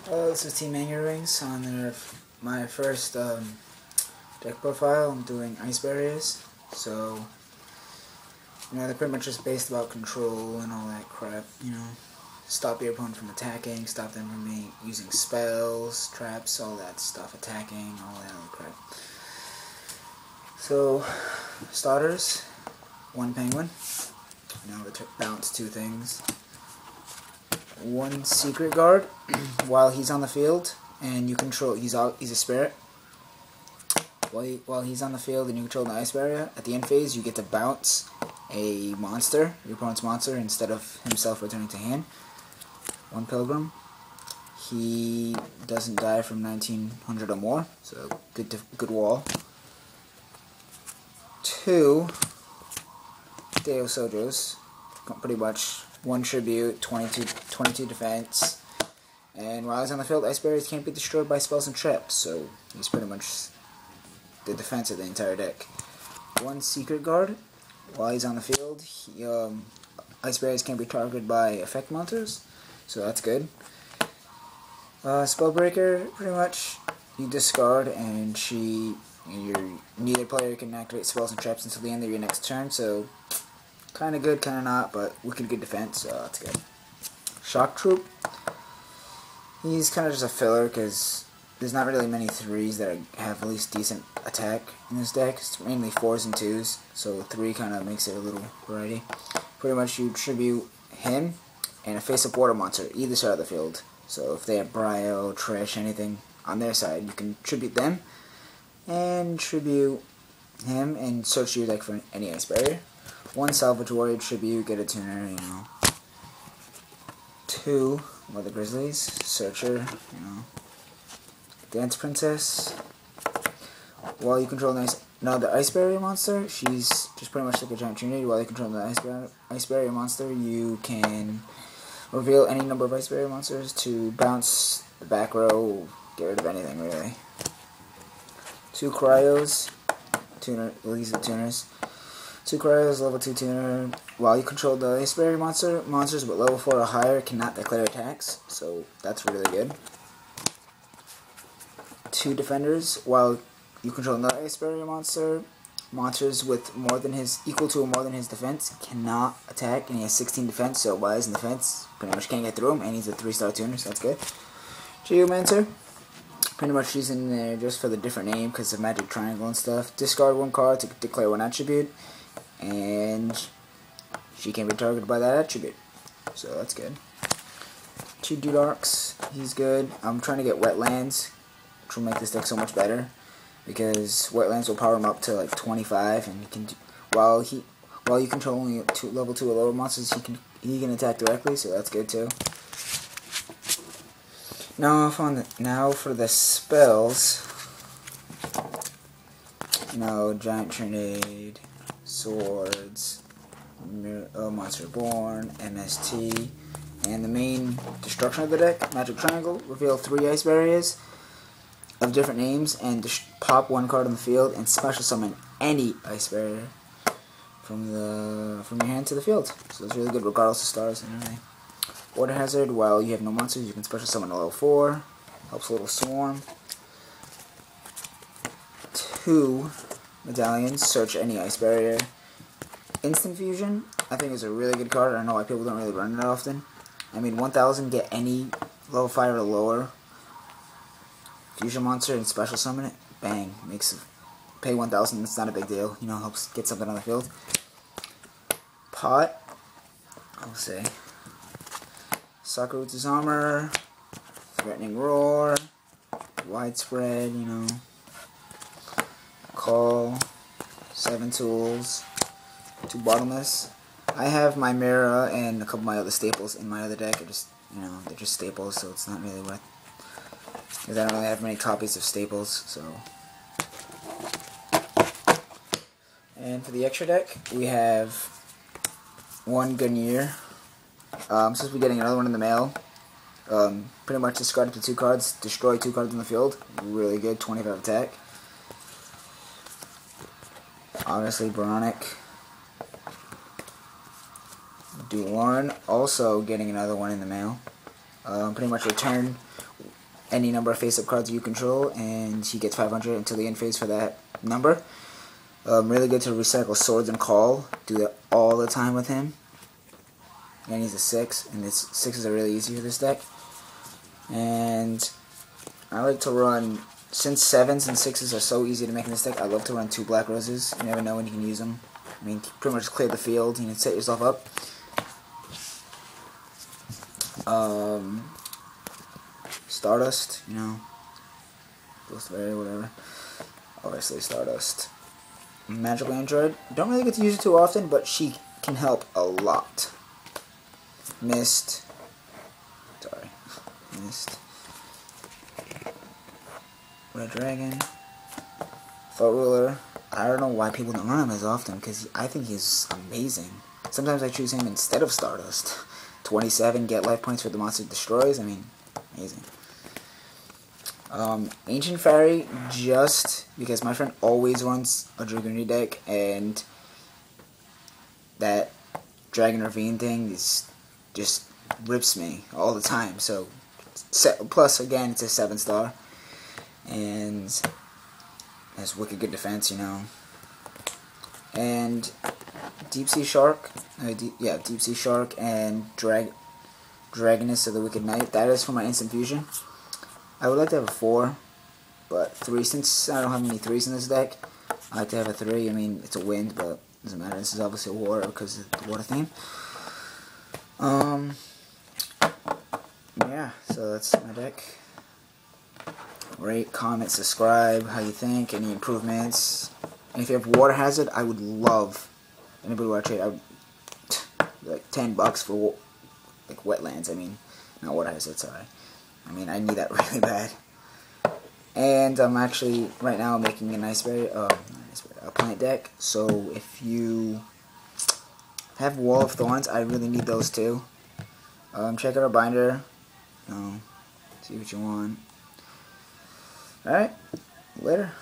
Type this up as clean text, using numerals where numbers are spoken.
This is Team Anger Rings on my first deck profile. I'm doing Ice Barriers, so they're pretty much just based about control and all that crap. Stop your opponent from attacking, stop them from using spells, traps, all that stuff, attacking, all that other crap. So, starters, one penguin. Now we bounce two things. One secret guard while he's on the field and you control. He's a spirit. While he's on the field and you control the ice barrier, at the end phase you get to bounce a monster, your opponent's monster, instead of himself returning to hand. One pilgrim. He doesn't die from 1900 or more, so good wall. Two Deus Sojos, pretty much one tribute, 22 defense, and while he's on the field, ice barriers can't be destroyed by spells and traps, so he's pretty much the defense of the entire deck. One secret guard, while he's on the field, ice barriers can't be targeted by effect monsters, so that's good. Spellbreaker, pretty much you discard, and neither player can activate spells and traps until the end of your next turn, so kind of good, kind of not, but wicked good defense, so that's good. Shock Troop, he's kind of just a filler because there's not really many 3s that have at least decent attack in this deck. It's mainly 4s and 2s, so 3 kind of makes it a little variety. Pretty much you tribute him and a face-up water monster either side of the field. So if they have Brio, Trish, anything on their side, you can tribute them and tribute him and search your deck for any ice barrier. One Salvage Warrior tribute, get a tuner, Two Mother Grizzlies, Searcher, Dance Princess. While you control the Ice Barrier monster, she's just pretty much like a giant trinity. While you control the Ice Barrier monster, you can reveal any number of Ice Barrier monsters to bounce the back row, get rid of anything really. Two Cryos, these are tuners. Two Cryos, level 2 tuner. While you control the Ice Barrier monster, monsters with level 4 or higher cannot declare attacks, so that's really good. Two Defenders, while you control another Ice Barrier monster, monsters with equal to or more than his defense cannot attack, and he has 16 defense, so while he's in defense, pretty much can't get through him, and he's a 3-star tuner, so that's good. Geomancer, pretty much she's in there just for the different name because of Magic Triangle and stuff. Discard one card to declare one attribute, and she can be targeted by that attribute, so that's good. Two Dudarks, he's good. I'm trying to get Wetlands, which will make this deck so much better because Wetlands will power him up to like 25, and he can while you control only level 2 or lower monsters, he can attack directly, so that's good too. Now for the spells. Giant Trinade, Swords, Monster Born, MST, and the main destruction of the deck, Magic Triangle. Reveal 3 ice barriers of different names and pop one card on the field and special summon any ice barrier from your hand to the field. So it's really good regardless of stars and everything. Order Hazard, while you have no monsters, you can special summon a level 4. Helps a little swarm. 2 Medallions, search any ice barrier. Instant Fusion, I think is a really good card. I don't know why people don't really run it often. 1000, get any level 5 or lower fusion monster and special summon it. Bang, pay 1000, it's not a big deal. Helps get something on the field. Pot, I'll say. Sakura's Armor, Threatening Roar, Widespread, Call, 7 tools, 2 Bottomless. I have my Mirror and a couple of my other staples in my other deck. They're just staples, so it's not really worth, because I don't really have many copies of staples, so. And for the extra deck, we have one Gungnir. Since we're getting another one in the mail, pretty much discard up to 2 cards, destroy 2 cards in the field. Really good, 25 attack. Obviously, Bronic. Duorn, also getting another one in the mail. Pretty much return any number of face-up cards you control, and he gets 500 until the end phase for that number. Really good to recycle Swords and Call. Do that all the time with him. And he's a 6, and this 6s are really easy for this deck. And I like to run, since 7s and 6s are so easy to make in this deck, I love to run 2 Black Roses. You never know when you can use them. I mean, pretty much clear the field, you can set yourself up. Stardust, you know, Ghost Fairy, whatever. Obviously Stardust. Magical Android, don't really get to use it too often, but she can help a lot. Mist, Red Dragon, Thought Ruler. I don't know why people don't run him as often, because I think he's amazing. Sometimes I choose him instead of Stardust. 27, get life points for the monster it destroys. I mean, amazing. Ancient Fairy, just because my friend always runs a Dragoon deck, and that Dragon Ravine thing is just rips me all the time. So, plus again, it's a 7-star, and has wicked good defense, you know. And Deep Sea Shark, Deep Sea Shark and Dragoness of the Wicked Knight. That is for my instant fusion. I would like to have a 4, but 3, since I don't have any 3s in this deck, I like to have a 3. I mean, it's a wind, but it doesn't matter. This is obviously a water because of the water theme. Yeah, so that's my deck. Rate, comment, subscribe, how you think, any improvements. And if you have Water Hazard, I would love anybody want to trade. I would like $10 for like Wetlands. I mean, not Water Hazard. Sorry. I mean, I need that really bad. And I'm actually right now making a a plant deck. So if you have Wall of Thorns, I really need those too. Check out our binder. See what you want. Alright, later.